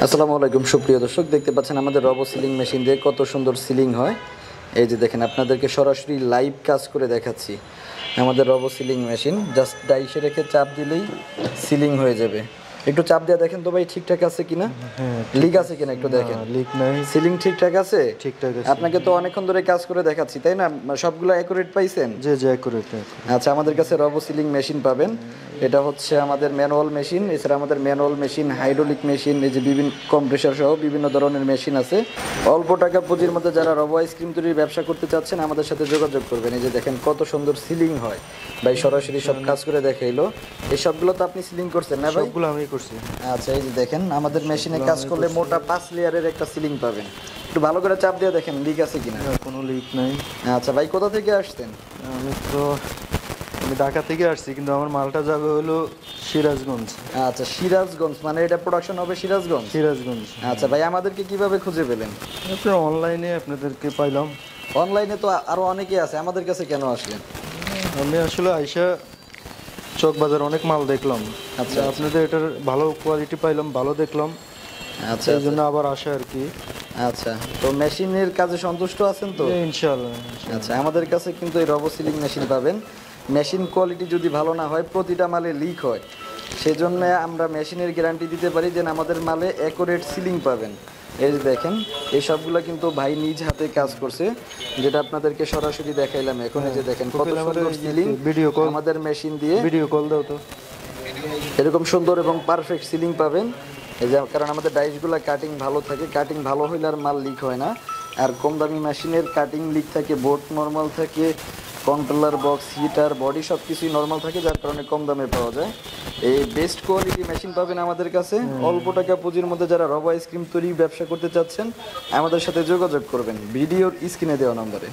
আসসালামু আলাইকুম সুপ্রিয় দর্শক, দেখতে পাচ্ছেন আমাদের রবো সিলিং মেশিন দিয়ে কত সুন্দর সিলিং হয়। এই যে দেখেন, আপনাদেরকে সরাসরি লাইভ কাজ করে দেখাচ্ছি। আমাদের রবো সিলিং মেশিন জাস্ট ডাইসে রেখে চাপ দিলেই সিলিং হয়ে যাবে। একটু চাপ দিয়ে দেখেন তো ভাই, ঠিকঠাক আছে কিনা, লিক আছে কিনা একটু দেখেন। লিক নাই, সিলিং ঠিকঠাক আছে। ঠিকঠাক আছে। আপনাকে তো অনেকক্ষণ ধরে কাজ করে দেখাচ্ছি, তাই না? সবগুলো অ্যাকুরেট পাইছেন? জি জি অ্যাকুরেট। আচ্ছা, আমাদের কাছে রবো সিলিং মেশিন পাবেন। এটা হচ্ছে আমাদের ম্যানুয়াল মেশিন। এছাড়া আমাদের ম্যানুয়াল মেশিন, হাইড্রোলিক মেশিন, এই যে বিভিন্ন কম্প্রেসার সহ বিভিন্ন ধরনের মেশিন আছে। অল্প টাকা পুঁজির মধ্যে যারা রবো আইসক্রিম তৈরির ব্যবসা করতে চাচ্ছেন আমাদের সাথে যোগাযোগ করবেন। এই যে দেখেন কত সুন্দর সিলিং হয় ভাই, সরাসরি সব কাজ করে দেখাইলো। এই সবগুলো তো আপনি সিলিং করছেন না ভাই? সবগুলো আমি করছি। আচ্ছা, এই যে দেখেন আমাদের মেশিনে কাজ করলে মোটা 5 লেয়ারের একটা সিলিং পাবেন। একটু ভালো করে চাপ দিয়ে দেখেন লিক আছে কিনা। কোনো লিক নাই। আচ্ছা ভাই, কোথা থেকে আসছেন? আমি ঢাকা থেকে আসছি, কিন্তু আমার মালটা যাবে হলো সিরাজগঞ্জ। আচ্ছা, সিরাজগঞ্জ, মানে এটা প্রোডাকশন হবে সিরাজগঞ্জ। সিরাজগঞ্জ। আচ্ছা ভাই, আমাদেরকে কিভাবে খুঁজে পেলেন? আপনার অনলাইনে আপনাদেরকে পাইলাম। অনলাইনে তো আরো অনেকেই আছে, আমাদের কাছে কেন আসলেন? আমি আসলে আইসা চক বাজার অনেক মাল দেখলাম। আচ্ছা, আপনাদের এটার ভালো কোয়ালিটি পাইলাম, ভালো দেখলাম। আচ্ছা, এই জন্য আবার আসা আর কি। আচ্ছা, তো মেশিনের কাজে সন্তুষ্ট আছেন তো? ইনশাআল্লাহ। আচ্ছা, আমাদের কাছে কিন্তু এই রবো সিলিং মেশিন পাবেন। মেশিন কোয়ালিটি যদি ভালো না হয়, প্রতিটা মালে লিক হয়। সেজন্য আমরা মেশিনের গ্যারান্টি দিতে পারি যে আমাদের মালে অ্যাকুরেট সিলিং পাবেন। এই যে দেখেন, এই সবগুলো কিন্তু ভাই নিজ হাতে কাজ করছে, যেটা আপনাদেরকে সরাসরি দেখাইলাম এখন। এই যে দেখেন কত সুন্দর সিলিং, ভিডিও কল আমাদের মেশিন দিয়ে ভিডিও কল দাও তো। এরকম সুন্দর এবং পারফেক্ট সিলিং পাবেন। এই যে, কারণ আমাদের ডাইসগুলো কাটিং ভালো থাকে, কাটিং ভালো হইলে আর মাল লিক হয় না। আর কম দামি মেশিনের কাটিং লিক থাকে, বোর্ড নর্মাল থাকে, কন্ট্রোলার বক্স, হিটার, বডি সব কিছুই নর্মাল থাকে, যার কারণে কম দামে পাওয়া যায়। এই বেস্ট কোয়ালিটি মেশিন পাবেন আমাদের কাছে। অল্প টাকা পুঁজির মধ্যে যারা রবো আইসক্রিম তৈরি ব্যবসা করতে চাচ্ছেন আমাদের সাথে যোগাযোগ করবেন ভিডিওর স্ক্রিনে দেওয়া নম্বরে।